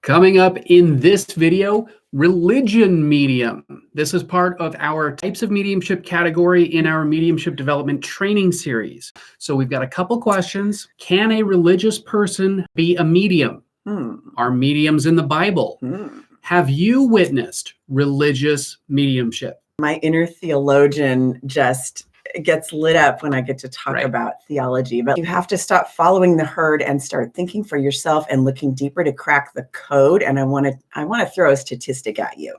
Coming up in this video, religion medium. This is part of our types of mediumship category in our mediumship development training series. So we've got a couple questions. Can a religious person be a medium? Are mediums in the Bible? Have you witnessed religious mediumship? My inner theologian just gets lit up when I get to talk about theology, but you have to stop following the herd and start thinking for yourself and looking deeper to crack the code. And I want to throw a statistic at you.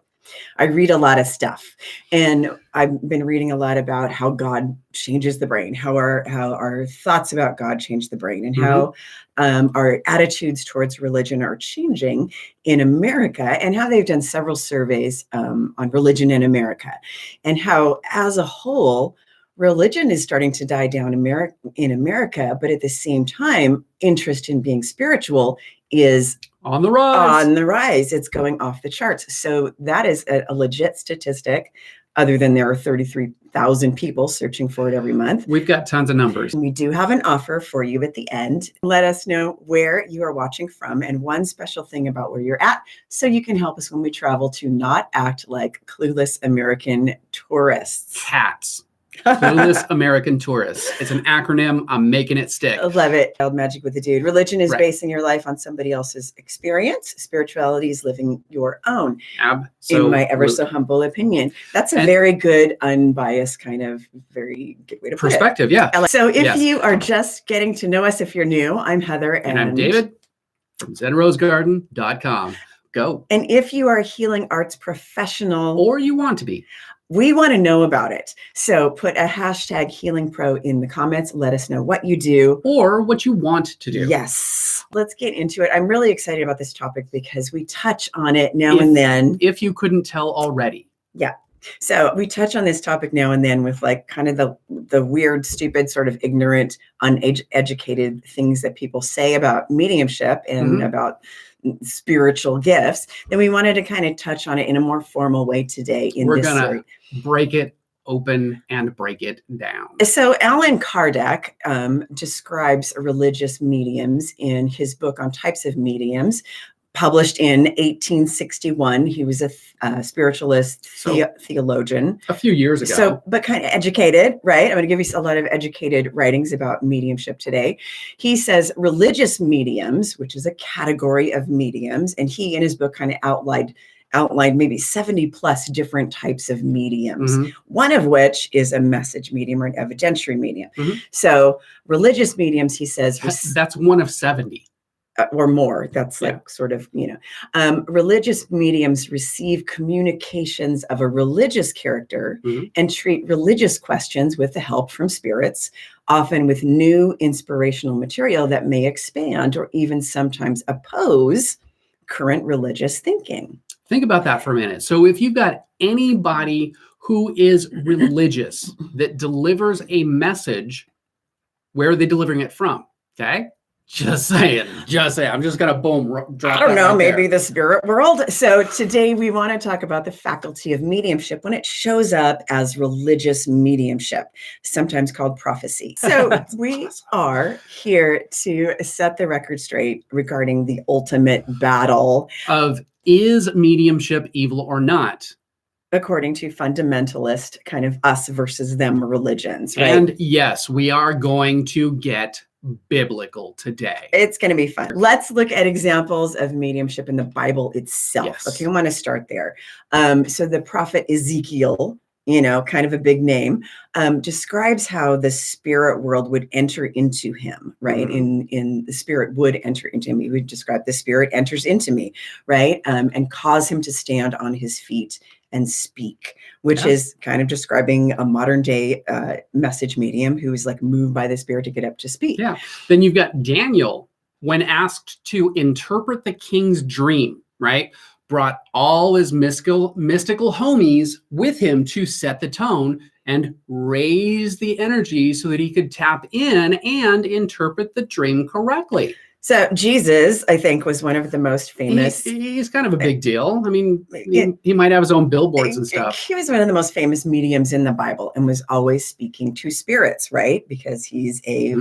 I read a lot of stuff, and I've been reading a lot about how God changes the brain, how our thoughts about God change the brain, and how our attitudes towards religion are changing in America, and how they've done several surveys on religion in America, and how as a whole, religion is starting to die down in America, but at the same time, interest in being spiritual is on the rise. On the rise. It's going off the charts. So that is a legit statistic, other than there are 33,000 people searching for it every month. We've got tons of numbers. We do have an offer for you at the end. Let us know where you are watching from and one special thing about where you're at, so you can help us when we travel to not act like clueless American tourists. CATS. Clueless American Tourists. It's an acronym. I'm making it stick. I love it. Wild magic with the dude. Religion is basing your life on somebody else's experience. Spirituality is living your own. In my ever so humble opinion. That's a very good, unbiased kind of very good way to put perspective. It. Yeah. So if you are just getting to know us, if you're new, I'm Heather. And I'm David from ZenRoseGarden.com. Go. And if you are a healing arts professional, or you want to be, we want to know about it. So put a hashtag Healing Pro in the comments. Let us know what you do. Or what you want to do. Yes. Let's get into it. I'm really excited about this topic because we touch on it now and then. If you couldn't tell already. Yeah. So we touch on this topic now and then with like kind of the weird, stupid, sort of ignorant, uneducated things that people say about mediumship and about spiritual gifts. Then we wanted to kind of touch on it in a more formal way today. We're going to break it open and break it down. So Allan Kardec describes religious mediums in his book on types of mediums, published in 1861. He was a spiritualist theologian. A few years ago. So, but kind of educated, right? I'm going to give you a lot of educated writings about mediumship today. He says religious mediums, which is a category of mediums, and he in his book kind of outlined maybe 70 plus different types of mediums, one of which is a message medium or an evidentiary medium. So religious mediums, he says. That's one of 70. Or more. That's like sort of, religious mediums receive communications of a religious character and treat religious questions with the help from spirits, often with new inspirational material that may expand or even sometimes oppose current religious thinking. Think about that for a minute. So if you've got anybody who is religious that delivers a message, where are they delivering it from? Okay. Just saying. I'm just going to drop. I don't know, maybe the spirit world. So today we want to talk about the faculty of mediumship when it shows up as religious mediumship, sometimes called prophecy. So we are here to set the record straight regarding the ultimate battle of is mediumship evil or not? According to fundamentalist kind of us versus them religions, right? And yes, we are going to get biblical today. It's going to be fun. Let's look at examples of mediumship in the Bible itself. Yes. Okay, I want to start there. So the prophet Ezekiel, kind of a big name, describes how the spirit world would enter into him, right? In the spirit would enter into him. He would describe the spirit enters into me, right? And cause him to stand on his feet and speak, which is kind of describing a modern day message medium who is like moved by the spirit to get up to speak. Yeah. Then you've got Daniel, when asked to interpret the king's dream, right? Brought all his mystical homies with him to set the tone and raise the energy so that he could tap in and interpret the dream correctly. So Jesus, I think, was one of the most famous. He's kind of a big deal. I mean, It- he might have his own billboards and stuff. He was one of the most famous mediums in the Bible and was always speaking to spirits, right? Because he's a,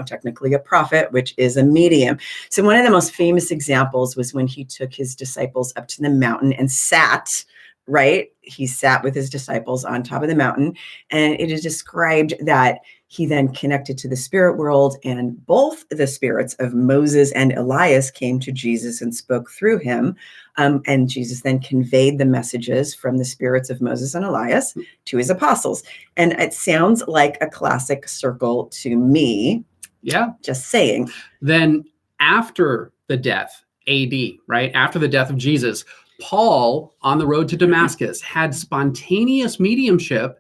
technically a prophet, which is a medium. So one of the most famous examples was when he took his disciples up to the mountain and sat, right? He sat with his disciples on top of the mountain. And it is described that he then connected to the spirit world, and both the spirits of Moses and Elias came to Jesus and spoke through him. And Jesus then conveyed the messages from the spirits of Moses and Elias to his apostles. And it sounds like a classic circle to me. Yeah. Just saying. Then after the death, AD, right? After the death of Jesus, Paul, on the road to Damascus, had spontaneous mediumship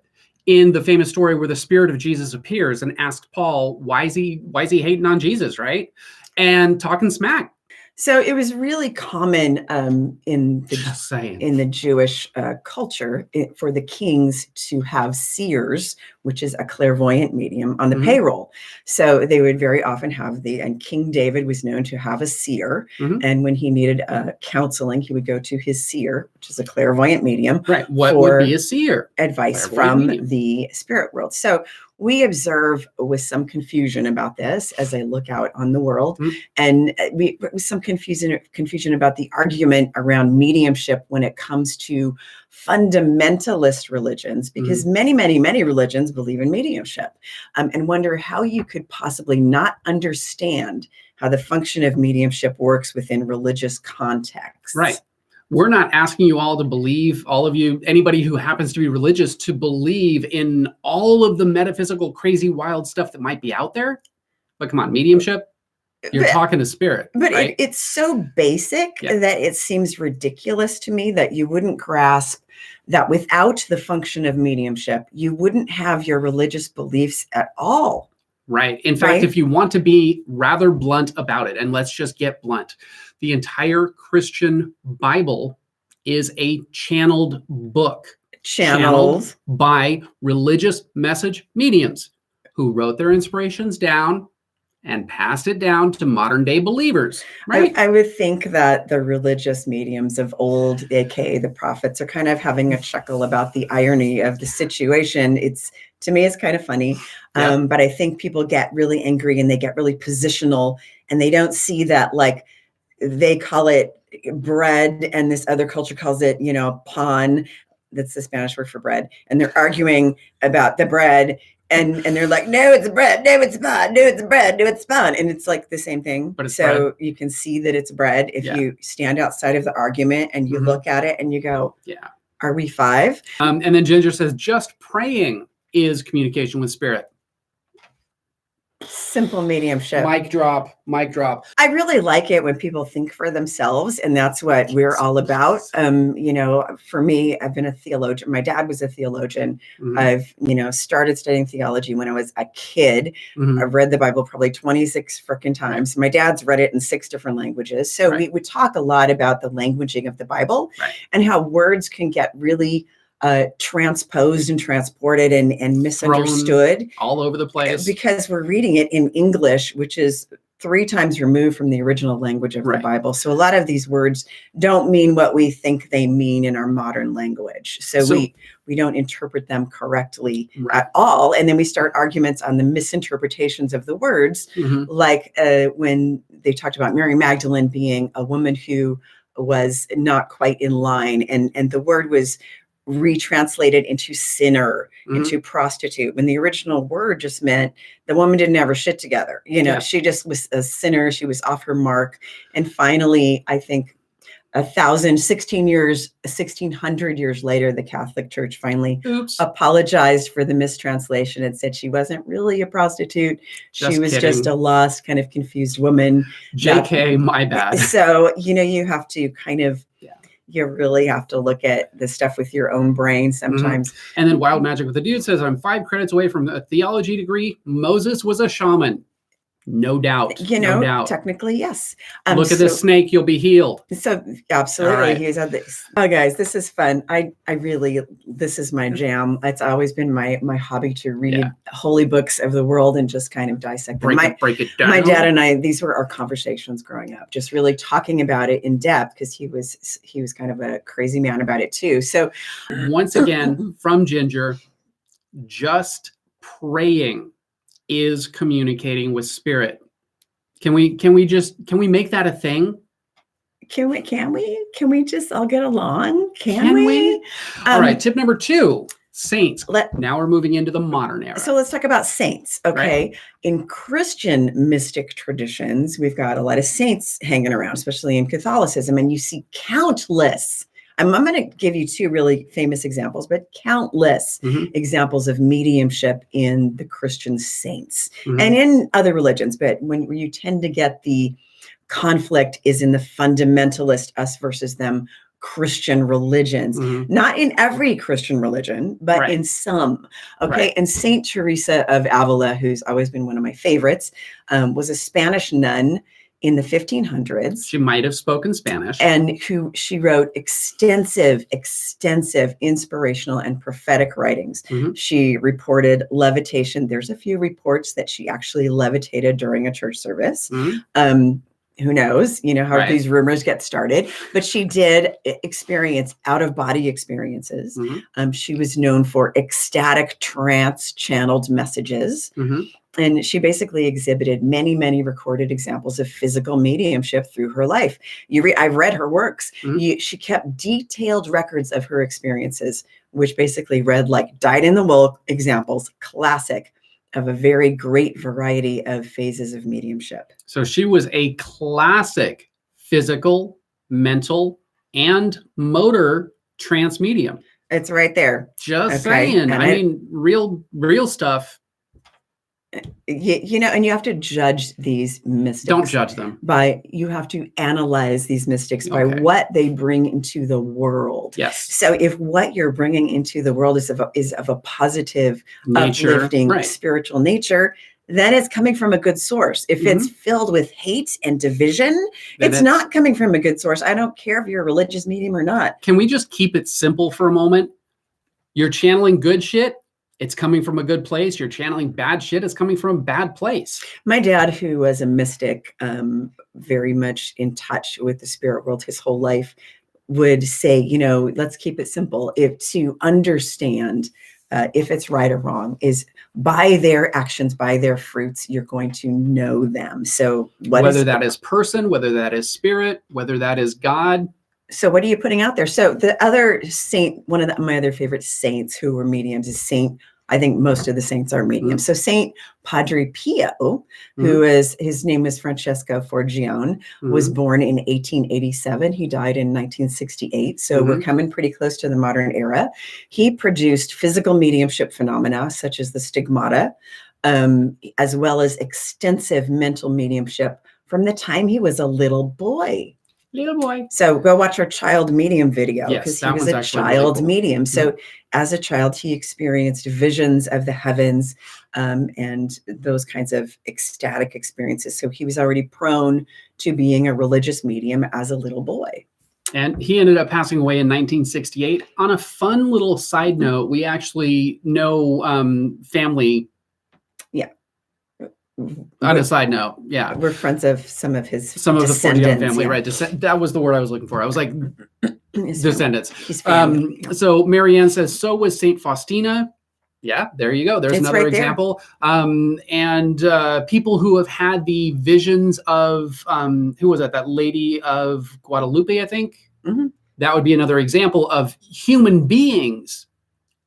in the famous story where the spirit of Jesus appears and asks Paul, why is he hating on Jesus, right? And talking smack. So it was really common in the Jewish culture for the kings to have seers, which is a clairvoyant medium, on the payroll. So they would very often have and King David was known to have a seer. And when he needed counseling, he would go to his seer, which is a clairvoyant medium. Right. What would be a seer? Advice from the spirit world. So we observe with some confusion about this as I look out on the world, and with some confusion about the argument around mediumship when it comes to fundamentalist religions, because many religions believe in mediumship, and wonder how you could possibly not understand how the function of mediumship works within religious contexts. Right. We're not asking you all to believe, all of you, anybody who happens to be religious, to believe in all of the metaphysical, crazy, wild stuff that might be out there. But come on, mediumship, you're talking to spirit. But right? It's so basic that it seems ridiculous to me that you wouldn't grasp that without the function of mediumship, you wouldn't have your religious beliefs at all. Right. In fact, if you want to be rather blunt about it, and let's just get blunt, the entire Christian Bible is a channeled book. Channeled by religious message mediums who wrote their inspirations down and passed it down to modern day believers. Right. I would think that the religious mediums of old, aka the prophets, are kind of having a chuckle about the irony of the situation. To me, it's kind of funny. But I think people get really angry and they get really positional, and they don't see that, like, they call it bread and this other culture calls it, pan. That's the Spanish word for bread. And they're arguing about the bread. And they're like, no, it's bread. No, it's pan. No, it's bread. No, it's pan. And it's like the same thing. But it's so bread. You can see that it's bread if you stand outside of the argument and you look at it and you go, are we five? And then Ginger says, just praying is communication with spirit. Simple mediumship. Mic drop. I really like it when people think for themselves, and that's what we're all about. For me, I've been a theologian. My dad was a theologian. I've, started studying theology when I was a kid. I've read the Bible probably 26 frickin' times. My dad's read it in 6 different languages. So we talk a lot about the languaging of the Bible and how words can get really transposed and transported and misunderstood. Thrown all over the place. Because we're reading it in English, which is 3 times removed from the original language of the Bible. So a lot of these words don't mean what we think they mean in our modern language. So we don't interpret them correctly at all. And then we start arguments on the misinterpretations of the words, like when they talked about Mary Magdalene being a woman who was not quite in line, and the word was retranslated into sinner, into prostitute, when the original word just meant the woman didn't have her shit together. She just was a sinner. She was off her mark. And finally, I think 1600 years later, the Catholic Church finally apologized for the mistranslation and said she wasn't really a prostitute. She was just a lost, kind of confused woman. JK, my bad. So, you have to kind of, you really have to look at the stuff with your own brain sometimes. And then Wild Magic with the Dude says, I'm 5 credits away from a theology degree. Moses was a shaman. No doubt. No doubt. Technically, yes. Look at this snake, you'll be healed. So absolutely. All right. He's had this. Oh, guys, this is fun. I really, this is my jam. It's always been my hobby to read holy books of the world and just kind of dissect them. Break it down. My dad and I, these were our conversations growing up, just really talking about it in depth, because he was kind of a crazy man about it too. So once again, from Ginger, just praying is communicating with spirit. Can we make that a thing? Can we just all get along? Can we? All right. Tip number 2, saints. Now we're moving into the modern era. So let's talk about saints. Okay. Right. In Christian mystic traditions, we've got a lot of saints hanging around, especially in Catholicism, and you see countless. I'm going to give you 2 really famous examples, but countless examples of mediumship in the Christian saints and in other religions. But when you tend to get the conflict is in the fundamentalist us versus them Christian religions, not in every Christian religion, but in some. Okay. Right. And Saint Teresa of Avila, who's always been one of my favorites, was a Spanish nun in the 1500s. She might have spoken Spanish. And she wrote extensive inspirational and prophetic writings. She reported levitation. There's a few reports that she actually levitated during a church service. Who knows, how these rumors get started, but she did experience out-of-body experiences. She was known for ecstatic trance channeled messages. And she basically exhibited many, many recorded examples of physical mediumship through her life. I've read her works. She kept detailed records of her experiences, which basically read like dyed-in-the-wool examples, classic, of a very great variety of phases of mediumship. So she was a classic physical, mental, and motor trance medium. It's right there. Just saying. And I mean, real stuff. And you have to judge these mystics. Don't judge them. You have to analyze these mystics by what they bring into the world. Yes. So if what you're bringing into the world is of a positive, nature, uplifting, spiritual nature, then it's coming from a good source. If it's filled with hate and division, then it's not coming from a good source. I don't care if you're a religious medium or not. Can we just keep it simple for a moment? You're channeling good shit. It's coming from a good place. You're channeling bad shit. It's coming from a bad place. My dad, who was a mystic, very much in touch with the spirit world his whole life, would say, let's keep it simple. To understand if it's right or wrong is by their actions, by their fruits, you're going to know them. So whether that is person, whether that is spirit, whether that is God. So what are you putting out there? So the other saint, one of my other favorite saints who were mediums is I think most of the saints are mediums. So Saint Padre Pio, his name is Francesco Forgione, was born in 1887. He died in 1968. So we're coming pretty close to the modern era. He produced physical mediumship phenomena such as the stigmata, as well as extensive mental mediumship from the time he was a little boy. So go watch our child medium video, because he was a child medium. So as a child, he experienced visions of the heavens and those kinds of ecstatic experiences. So he was already prone to being a religious medium as a little boy. And he ended up passing away in 1968. On a fun little side note, we actually know family. On a side note, we're friends of some of the Forgione family, right? That was the word I was looking for. I was like, descendants. So Marianne says, so was Saint Faustina. Yeah, there you go. There's another example. And people who have had the visions of who was that? That lady of Guadalupe, I think. That would be another example of human beings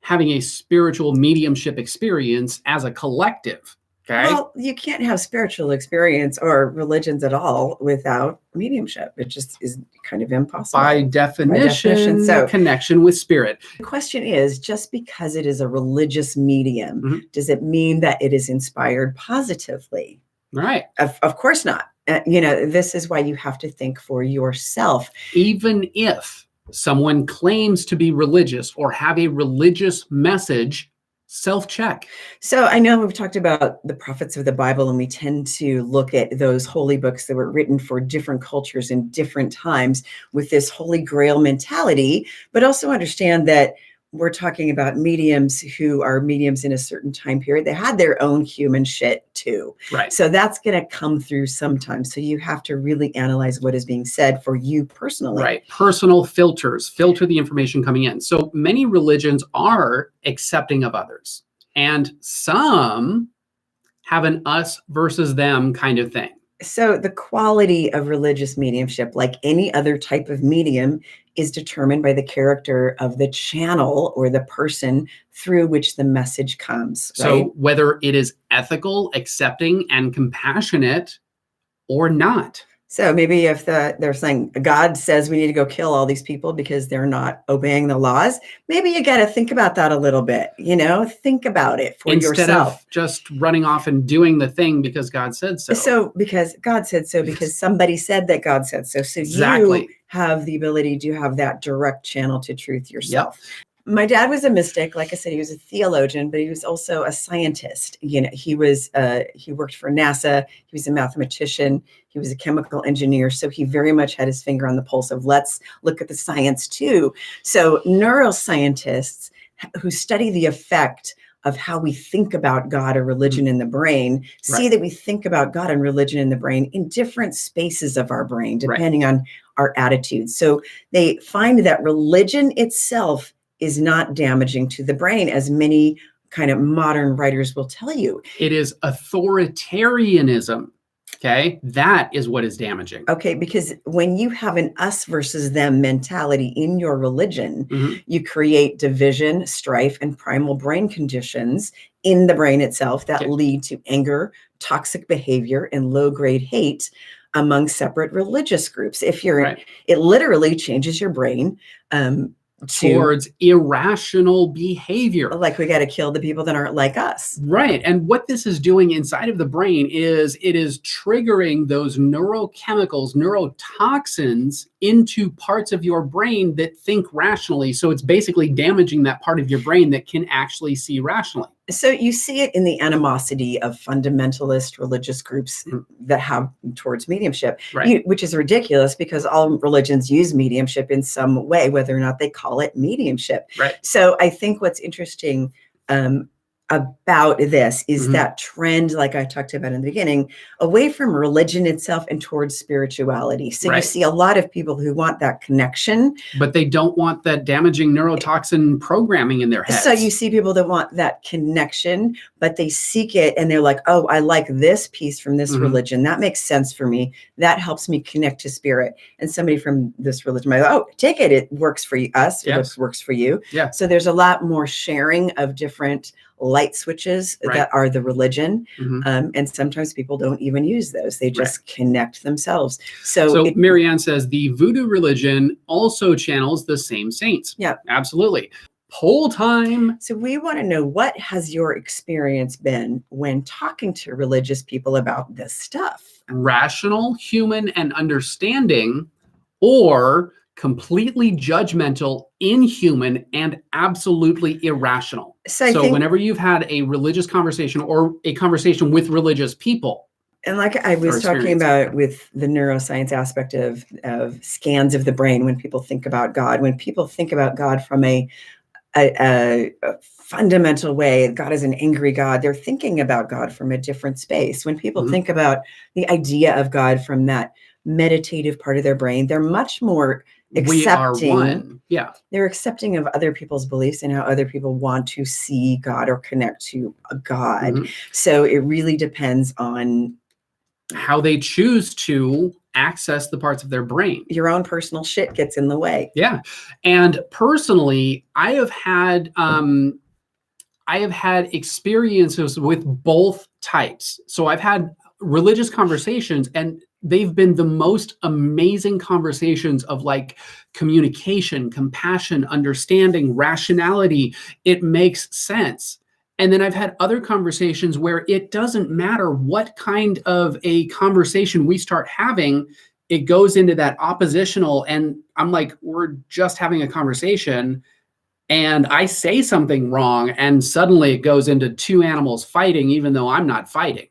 having a spiritual mediumship experience as a collective. Okay. Well, you can't have spiritual experience or religions at all without mediumship. It just is kind of impossible. By definition, so connection with spirit. The question is, just because it is a religious medium, does it mean that it is inspired positively? Right. Of course not. This is why you have to think for yourself. Even if someone claims to be religious or have a religious message, self-check. So I know we've talked about the prophets of the Bible, and we tend to look at those holy books that were written for different cultures in different times with this holy grail mentality, but also understand that we're talking about mediums who are mediums in a certain time period. They had their own human shit too. Right. So that's going to come through sometimes. So you have to really analyze what is being said for you personally. Right. Personal filters, filter the information coming in. So many religions are accepting of others, and some have an us versus them kind of thing. So the quality of religious mediumship, like any other type of medium, is determined by the character of the channel or the person through which the message comes. So right? whether it is ethical, accepting, and compassionate or not. So maybe if they're saying God says we need to go kill all these people because they're not obeying the laws, maybe you got to think about that a little bit, think about it for Instead yourself. of just running off and doing the thing because God said so. So because God said so, because somebody said that God said so. So Exactly. you have the ability to have that direct channel to truth yourself. Yep. My dad was a mystic. Like I said, he was a theologian, but he was also a scientist. He worked for NASA. He was a mathematician. He was a chemical engineer. So he very much had his finger on the pulse of let's look at the science too. So neuroscientists who study the effect of how we think about God or religion in the brain, see that we think about God and religion in the brain in different spaces of our brain, depending on our attitudes. So they find that religion itself is not damaging to the brain, as many kind of modern writers will tell you. It is authoritarianism. Okay, that is what is damaging. Okay, because when you have an us versus them mentality in your religion, you create division, strife, and primal brain conditions in the brain itself that lead to anger, toxic behavior, and low-grade hate among separate religious groups. If you're, it literally changes your brain towards irrational behavior. Like we got to kill the people that aren't like us. Right. And what this is doing inside of the brain is it is triggering those neurochemicals, neurotoxins into parts of your brain that think rationally. So it's basically damaging that part of your brain that can actually see rationally. So you see it in the animosity of fundamentalist religious groups that have towards mediumship, which is ridiculous because all religions use mediumship in some way, whether or not they call it mediumship. So I think what's interesting about this is that trend, like I talked about in the beginning, away from religion itself and towards spirituality. So you see a lot of people who want that connection, but they don't want that damaging neurotoxin programming in their heads. So you see people that want that connection, but they seek it and they're like, oh, I like this piece from this religion. That makes sense for me. That helps me connect to spirit. And somebody from this religion might go, oh, take it. It works for us. It works for you. So there's a lot more sharing of different light switches that are the religion. And sometimes people don't even use those. They just connect themselves. So Marianne says the voodoo religion also channels the same saints. Yeah, absolutely. Poll time. So we want to know, what has your experience been when talking to religious people about this stuff? Rational, human, and understanding, or completely judgmental, inhuman, and absolutely irrational. So whenever you've had a religious conversation or a conversation with religious people. And like I was talking about with the neuroscience aspect of scans of the brain, when people think about God, when people think about God from a fundamental way, God is an angry God, they're thinking about God from a different space. When people think about the idea of God from that meditative part of their brain, they're much more accepting. We are one. Yeah. They're accepting of other people's beliefs and how other people want to see God or connect to a God. So it really depends on how they choose to access the parts of their brain. Your own personal shit gets in the way. Yeah. And personally, I have had experiences with both types. So I've had religious conversations, and they've been the most amazing conversations of like communication, compassion, understanding, rationality. It makes sense. And then I've had other conversations where it doesn't matter what kind of a conversation we start having, it goes into that oppositional. And I'm like, we're just having a conversation. and I say something wrong, and suddenly it goes into two animals fighting, even though I'm not fighting.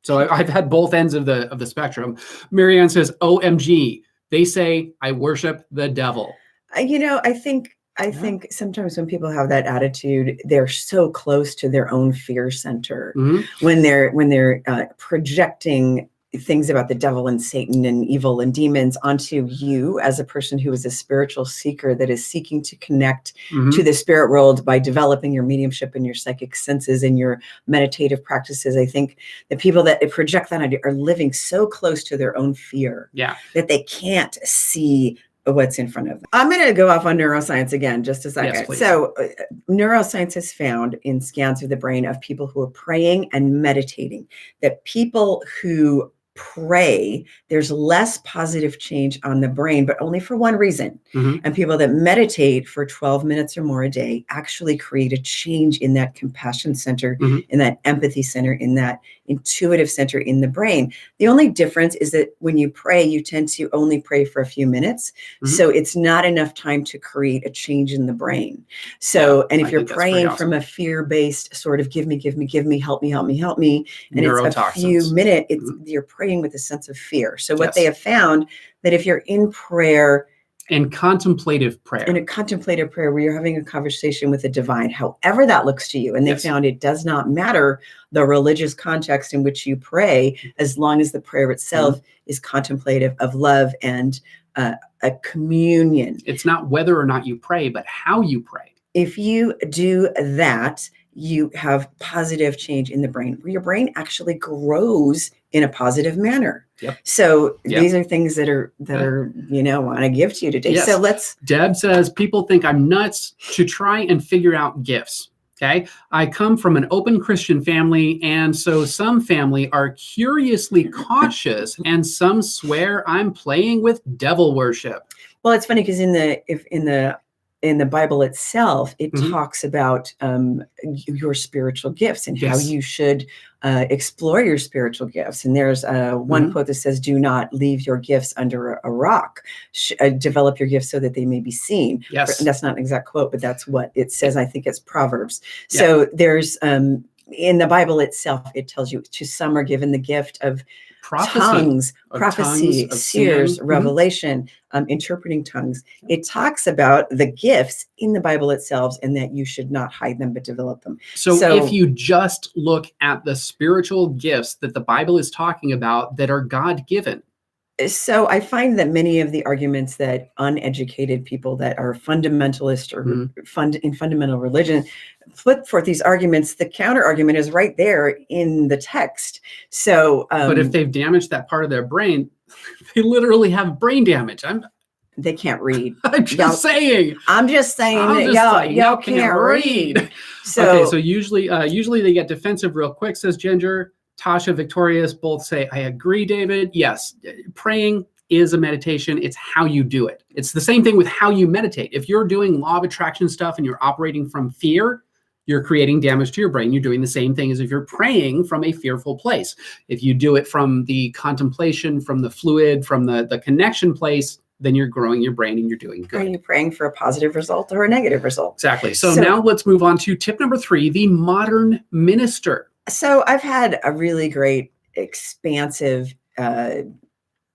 So I've had both ends of the spectrum. Marianne says, "OMG." They say, "I worship the devil." I think sometimes when people have that attitude, they're so close to their own fear center when they're projecting things about the devil and Satan and evil and demons onto you as a person who is a spiritual seeker that is seeking to connect to the spirit world by developing your mediumship and your psychic senses and your meditative practices. I think the people that project that idea are living so close to their own fear that they can't see what's in front of them. I'm going to go off on neuroscience again, just a second. Yes, so neuroscience has found in scans of the brain of people who are praying and meditating that people who pray, there's less positive change on the brain, but only for one reason. And people that meditate for 12 minutes or more a day actually create a change in that compassion center, in that empathy center, in that intuitive center in the brain. The only difference is that when you pray, you tend to only pray for a few minutes. So it's not enough time to create a change in the brain. So, and if you're praying from a fear-based sort of give me, help me, and it's a few minutes, you're praying with a sense of fear. So what they have found that if you're in prayer, in contemplative prayer, where you're having a conversation with the divine, however that looks to you, and they found it does not matter the religious context in which you pray, as long as the prayer itself is contemplative of love and a communion. It's not whether or not you pray, but how you pray. If you do that, you have positive change in the brain, where your brain actually grows in a positive manner. So these are things that are want to give to you today. So Deb says, people think I'm nuts to try and figure out gifts. Okay. I come from an open Christian family, and so some family are curiously cautious, and some swear I'm playing with devil worship. Well, it's funny because in the Bible itself, it talks about your spiritual gifts and how you should explore your spiritual gifts. And there's one quote that says, "Do not leave your gifts under a rock. Develop your gifts so that they may be seen." That's not an exact quote, but that's what it says. I think it's Proverbs. So there's in the Bible itself, it tells you to some are given the gift of prophecy, seers, revelation, interpreting tongues. It talks about the gifts in the Bible itself, and that you should not hide them, but develop them. So if you just look at the spiritual gifts that the Bible is talking about that are God-given. So I find that many of the arguments that uneducated people that are fundamentalist or in fundamental religion put forth these arguments, the counter argument is right there in the text. So, but if they've damaged that part of their brain, they literally have brain damage. They can't read. I'm just saying that y'all can't read. So usually they get defensive real quick, says Ginger. Tasha, Victorious both say, I agree, David. Yes, praying is a meditation. It's how you do it. It's the same thing with how you meditate. If you're doing law of attraction stuff and you're operating from fear, you're creating damage to your brain. You're doing the same thing as if you're praying from a fearful place. If you do it from the contemplation, from the fluid, from the connection place, then you're growing your brain and you're doing good. Are you praying for a positive result or a negative result? Exactly. So now let's move on to tip number 3, the modern minister. So I've had a really great expansive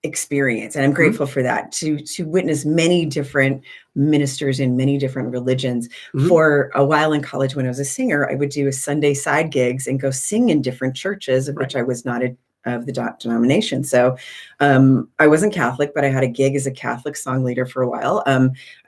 experience, and I'm grateful for that, to witness many different ministers in many different religions. For a while in college, when I was a singer, I would do a Sunday side gigs and go sing in different churches, of which I was not of the denomination. So I wasn't Catholic, but I had a gig as a Catholic song leader for a while.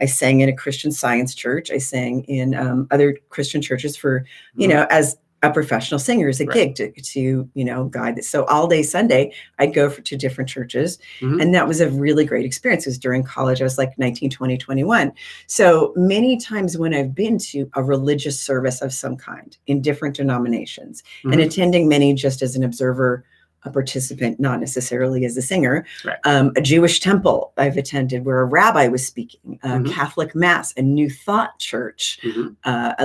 I sang in a Christian Science church. I sang in other Christian churches for, as a professional singer, as a gig to guide this. So all day Sunday, I'd go to different churches. And that was a really great experience. It was during college. I was like 19, 20, 21. So many times when I've been to a religious service of some kind in different denominations and attending many just as an observer, a participant, not necessarily as a singer, a Jewish temple I've attended where a rabbi was speaking, a Catholic mass, a New Thought church,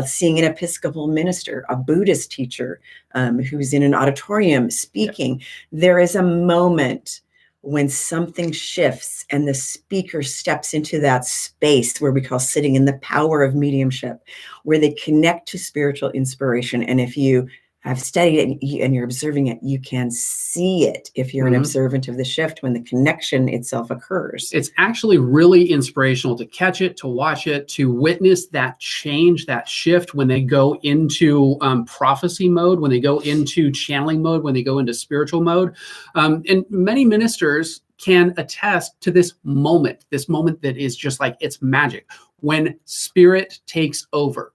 seeing an Episcopal minister, a Buddhist teacher who's in an auditorium speaking. There is a moment when something shifts and the speaker steps into that space where we call sitting in the power of mediumship, where they connect to spiritual inspiration. And if you have studied it and you're observing it, you can see it if you're an observant of the shift when the connection itself occurs. It's actually really inspirational to catch it, to watch it, to witness that change, that shift when they go into prophecy mode, when they go into channeling mode, when they go into spiritual mode. And many ministers can attest to this moment that is just like, it's magic, when spirit takes over.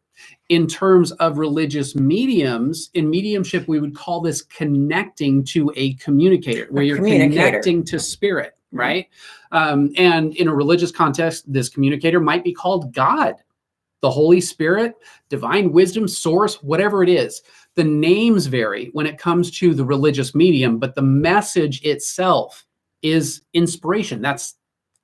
In terms of religious mediums, in mediumship, we would call this connecting to a communicator, where you're connecting to spirit, right? And in a religious context, this communicator might be called God, the Holy Spirit, divine wisdom, source, whatever it is. The names vary when it comes to the religious medium, but the message itself is inspiration.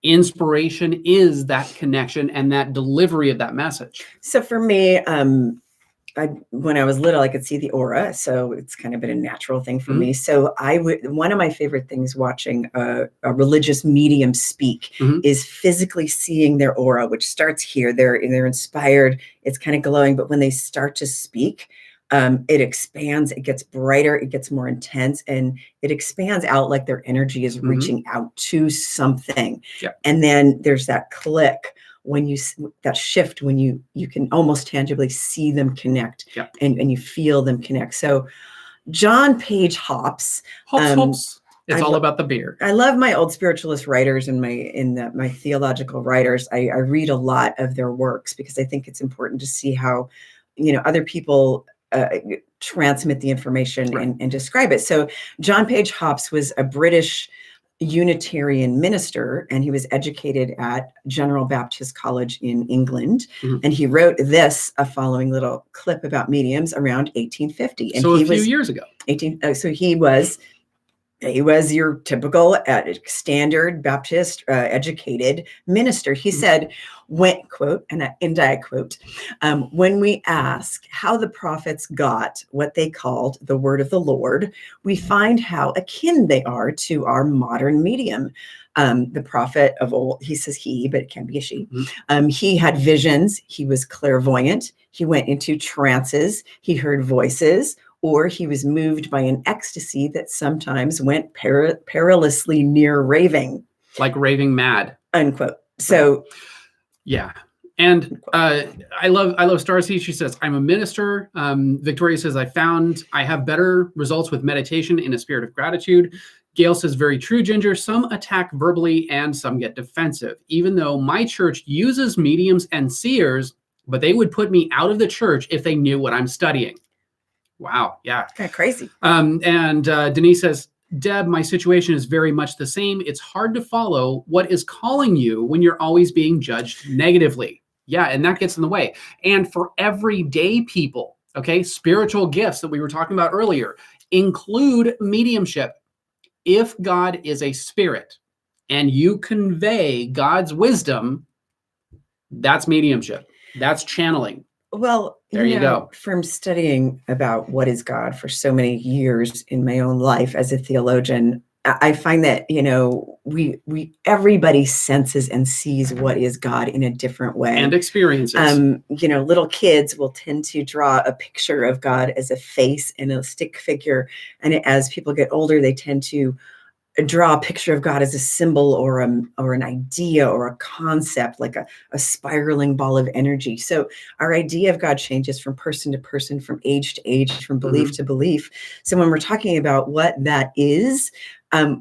Inspiration is that connection and that delivery of that message. So for me, when I was little, I could see the aura. So it's kind of been a natural thing for me. So one of my favorite things watching a religious medium speak is physically seeing their aura, which starts here. They're inspired. It's kind of glowing. But when they start to speak, it expands, it gets brighter, it gets more intense, and it expands out like their energy is reaching out to something. And then there's that click when that shift, when you can almost tangibly see them connect and you feel them connect. So John Page Hops. It's all about the beer. I love my old spiritualist writers and my theological writers. I read a lot of their works because I think it's important to see how, other people transmit the information and describe it. So John Page Hops was a British Unitarian minister, and he was educated at General Baptist College in England. And he wrote a following little clip about mediums around 1850. And so a few years ago. So he was your typical standard Baptist educated minister. He said, quote, and I quote, when we ask how the prophets got what they called the word of the Lord, we find how akin they are to our modern medium. The prophet of old, he says he, but it can be a she. He had visions. He was clairvoyant. He went into trances. He heard voices, or he was moved by an ecstasy that sometimes went perilously near raving. Like raving mad. Unquote. So, yeah. And I love Starcy. She says, I'm a minister. Victoria says, I have better results with meditation in a spirit of gratitude. Gail says, very true, Ginger. Some attack verbally and some get defensive. Even though my church uses mediums and seers, but they would put me out of the church if they knew what I'm studying. Wow. Yeah. Kind of crazy. And Denise says, Deb, my situation is very much the same. It's hard to follow what is calling you when you're always being judged negatively. Yeah. And that gets in the way. And for everyday people, okay, spiritual gifts that we were talking about earlier include mediumship. If God is a spirit and you convey God's wisdom, that's mediumship. That's channeling. Well, there you go. From studying about what is God for so many years in my own life as a theologian, I find that, everybody senses and sees what is God in a different way. And experiences. Little kids will tend to draw a picture of God as a face and a stick figure. And as people get older, they tend to draw a picture of God as a symbol or an idea or a concept, like a spiraling ball of energy. So our idea of God changes from person to person, from age to age, from belief to belief. So when we're talking about what that is,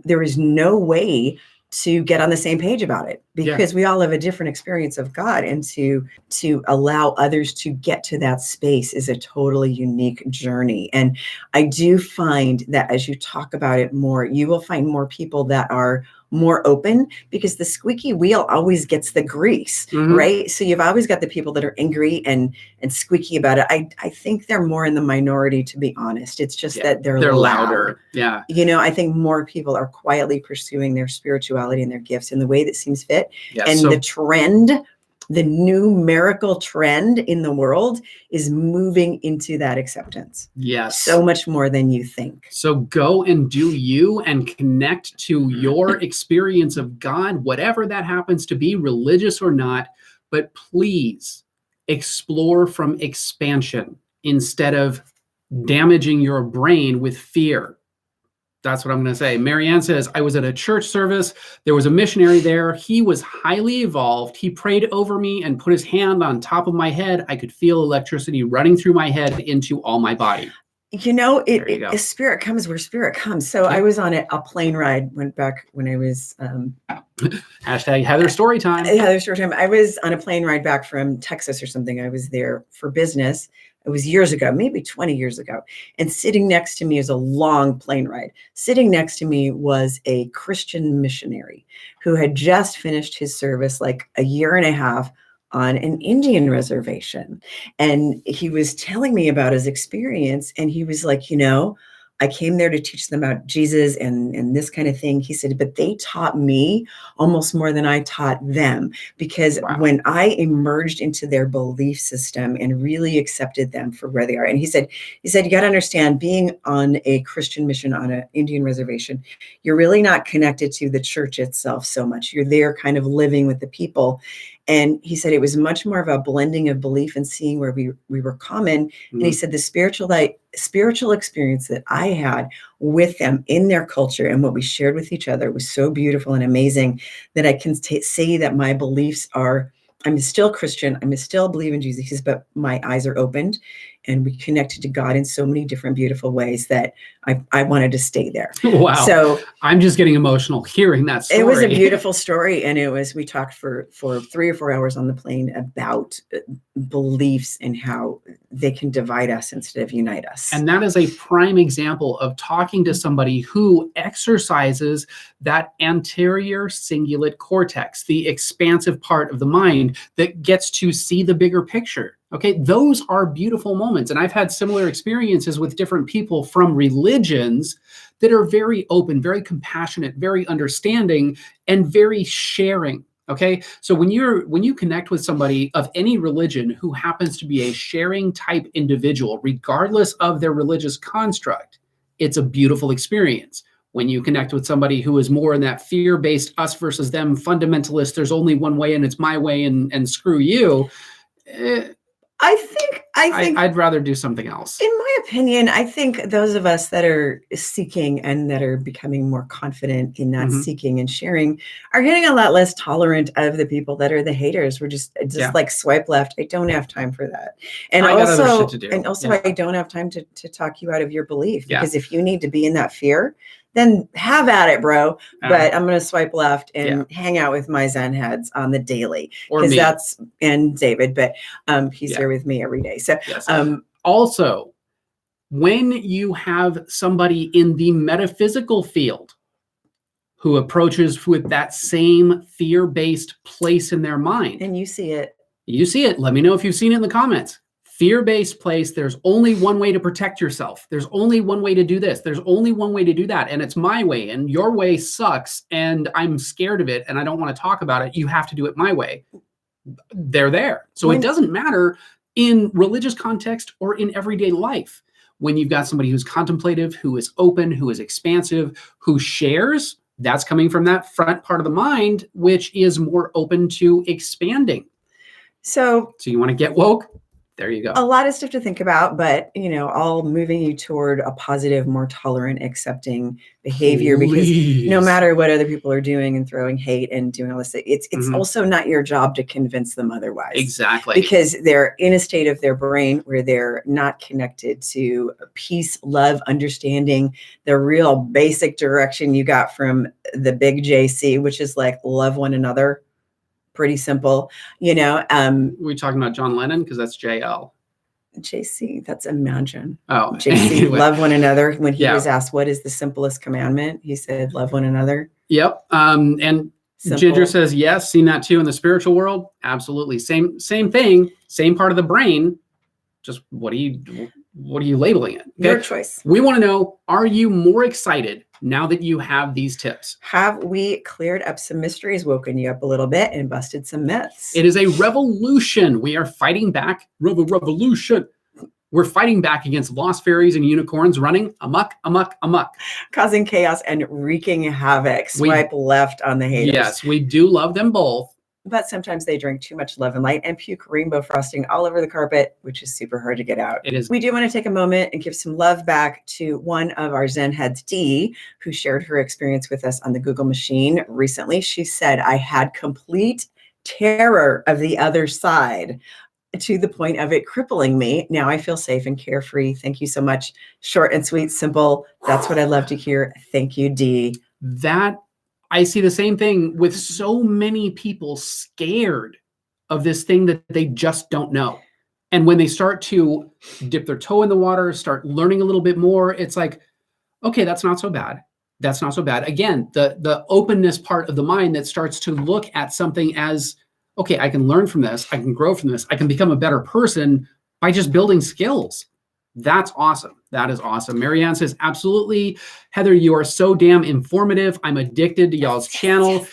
there is no way to get on the same page about it, because we all have a different experience of God, and to allow others to get to that space is a totally unique journey. And I do find that as you talk about it more, you will find more people that are more open, because the squeaky wheel always gets the grease, right? So you've always got the people that are angry and squeaky about it. I think they're more in the minority, to be honest. It's just that they're louder. Yeah. I think more people are quietly pursuing their spirituality and their gifts in the way that seems fit. Yeah, and the trend the numerical trend in the world is moving into that acceptance. Yes. So much more than you think. So go and do you and connect to your experience of God, whatever that happens to be, religious or not. But please explore from expansion instead of damaging your brain with fear. That's what I'm going to say. Marianne says, I was at a church service. There was a missionary there. He was highly evolved. He prayed over me and put his hand on top of my head. I could feel electricity running through my head into all my body. You know, spirit comes where spirit comes. So I was on a plane ride, went back when I was Hashtag Heather story time. Heather story time. I was on a plane ride back from Texas or something. I was there for business. It was years ago, maybe 20 years ago. And sitting next to me is a long plane ride. Sitting next to me was a Christian missionary who had just finished his service like a year and a half on an Indian reservation. And he was telling me about his experience. And he was like, you know, I came there to teach them about Jesus and this kind of thing. He said, but they taught me almost more than I taught them, because when I emerged into their belief system and really accepted them for where they are. And he said, you got to understand, being on a Christian mission on an Indian reservation, you're really not connected to the church itself so much. You're there kind of living with the people. And he said it was much more of a blending of belief and seeing where we were common. And he said the spiritual experience that I had with them in their culture and what we shared with each other was so beautiful and amazing that I can say that my beliefs are, I'm still Christian, I still believe in Jesus, but my eyes are opened and we connected to God in so many different beautiful ways that I wanted to stay there. Wow. So I'm just getting emotional hearing that story. It was a beautiful story. And we talked for 3 or 4 hours on the plane about beliefs and how they can divide us instead of unite us. And that is a prime example of talking to somebody who exercises that anterior cingulate cortex, the expansive part of the mind that gets to see the bigger picture. Okay, those are beautiful moments. And I've had similar experiences with different people from religions that are very open, very compassionate, very understanding, and very sharing. Okay, so when you connect with somebody of any religion who happens to be a sharing type individual, regardless of their religious construct, it's a beautiful experience. When you connect with somebody who is more in that fear-based us versus them fundamentalist, there's only one way and it's my way and screw you. I think I'd rather do something else. In my opinion, I think those of us that are seeking and that are becoming more confident in that seeking and sharing are getting a lot less tolerant of the people that are the haters. We're just like swipe left. I don't have time for that. And I got other shit to do. I don't have time to talk you out of your belief, because if you need to be in that fear, then have at it, bro. But I'm going to swipe left and hang out with my Zen heads on the daily. Because and David, but he's here with me every day. So also, when you have somebody in the metaphysical field who approaches with that same fear-based place in their mind. And you see it. Let me know if you've seen it in the comments. Fear-based place, there's only one way to protect yourself. There's only one way to do this. There's only one way to do that. And it's my way. And your way sucks. And I'm scared of it. And I don't want to talk about it. You have to do it my way. They're there. So it doesn't matter in religious context or in everyday life. When you've got somebody who's contemplative, who is open, who is expansive, who shares, that's coming from that front part of the mind, which is more open to expanding. So you want to get woke? There you go. A lot of stuff to think about, but all moving you toward a positive, more tolerant, accepting behavior. Because no matter what other people are doing and throwing hate and doing all this, it's also not your job to convince them otherwise. Exactly. Because they're in a state of their brain where they're not connected to peace, love, understanding, the real basic direction you got from the big JC, which is like love one another. Pretty simple, We're talking about John Lennon, because that's JL. JC, that's Imagine. Oh, JC, anyway. Love one another. When he was asked, what is the simplest commandment? He said, love one another. Yep. And simple. Ginger says, yes, seen that too in the spiritual world. Absolutely. Same thing, same part of the brain. Just what do what are you labeling it? Okay? Your choice. We want to know, are you more excited now that you have these tips? Have we cleared up some mysteries, woken you up a little bit, and busted some myths? It is a revolution. We are fighting back. Revolution. We're fighting back against lost fairies and unicorns running amok, causing chaos and wreaking havoc. Swipe left on the haters. Yes, we do love them both. But sometimes they drink too much love and light and puke rainbow frosting all over the carpet, which is super hard to get out. It is. We do want to take a moment and give some love back to one of our Zen heads, Dee, who shared her experience with us on the Google machine recently. She said, I had complete terror of the other side, to the point of it crippling me. Now I feel safe and carefree. Thank you so much. Short and sweet, simple. That's what I love to hear. Thank you, Dee. That I see the same thing with so many people scared of this thing that they just don't know. And when they start to dip their toe in the water, start learning a little bit more, it's like, okay, that's not so bad. That's not so bad. Again, the openness part of the mind that starts to look at something as, okay, I can learn from this. I can grow from this. I can become a better person by just building skills. That's awesome. That is awesome. Marianne says, absolutely. Heather, you are so damn informative. I'm addicted to y'all's channel.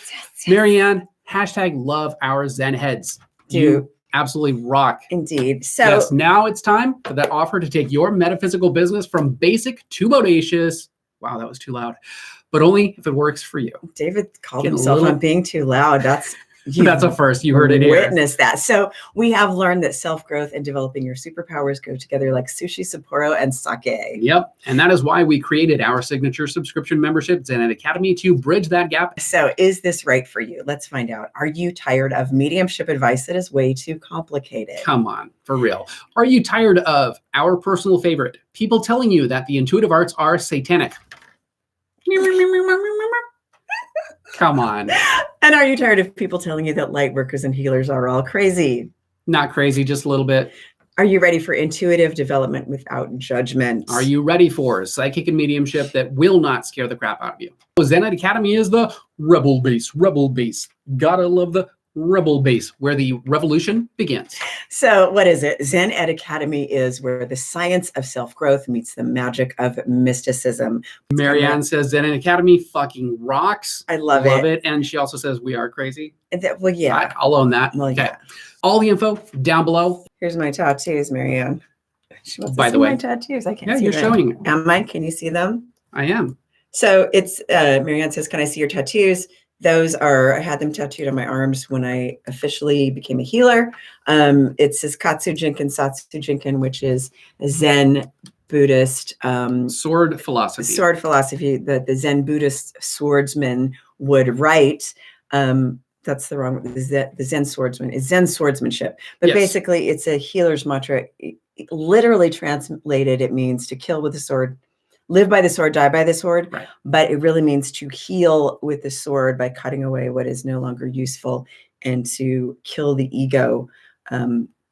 Marianne, hashtag love our Zen heads. You absolutely rock. Indeed. So yes, now it's time for that offer to take your metaphysical business from basic to bodacious. Wow, that was too loud. But only if it works for you. David called himself on being too loud. That's a first. You heard it here. Witness that. So we have learned that self-growth and developing your superpowers go together like sushi, Sapporo, and sake. Yep. And that is why we created our signature subscription membership, Zen Academy, to bridge that gap. So is this right for you? Let's find out. Are you tired of mediumship advice that is way too complicated? Come on, for real. Are you tired of our personal favorite, people telling you that the intuitive arts are satanic? Come on. And are you tired of people telling you that light workers and healers are all crazy? Not crazy, just a little bit. Are you ready for intuitive development without judgment? Are you ready for psychic and mediumship that will not scare the crap out of you? Zen Academy is the rebel base. Rebel base. Gotta love the rebel base, where the revolution begins. So what is it? Zen Ed Academy is where the science of self-growth meets the magic of mysticism. Marianne says Zen Academy fucking rocks. I love it. And she also says we are crazy. Well, yeah. I'll own that. Well, okay. Yeah. All the info down below. Here's my tattoos, Marianne. She wants By to the see way, my tattoos. I can't yeah, see you're them. showing. Am I? Can you see them? I am. So it's Marianne says, can I see your tattoos? Those are, I had them tattooed on my arms when I officially became a healer. It says Katsu Jinkin, Satsu Jinkin, which is a Zen Buddhist sword philosophy. Sword philosophy that the Zen Buddhist swordsman would write. That's the wrong, the Zen swordsman is Zen swordsmanship. But yes. Basically it's a healer's mantra. Literally translated, it means to kill with the sword, live by the sword, die by the sword. Right. But it really means to heal with the sword by cutting away what is no longer useful and to kill the ego.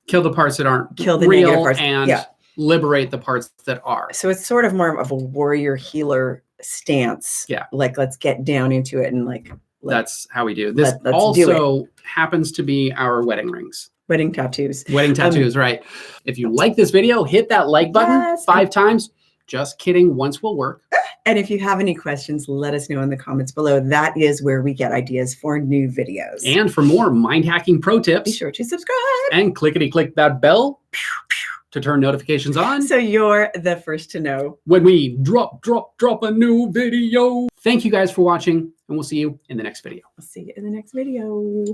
Kill the parts that aren't kill the real negative parts. And liberate the parts that are. So it's sort of more of a warrior healer stance. Yeah. Like, let's get down into it and like. That's how we do it. This let's also happens to be our wedding rings. Wedding tattoos. Wedding tattoos, right. If you like this video, hit that like button 5 times. Just kidding. Once will work. And if you have any questions, let us know in the comments below. That is where we get ideas for new videos. And for more mind hacking pro tips, be sure to subscribe. And clickety-click that bell to turn notifications on. So you're the first to know when we drop a new video. Thank you guys for watching, and we'll see you in the next video. I'll see you in the next video.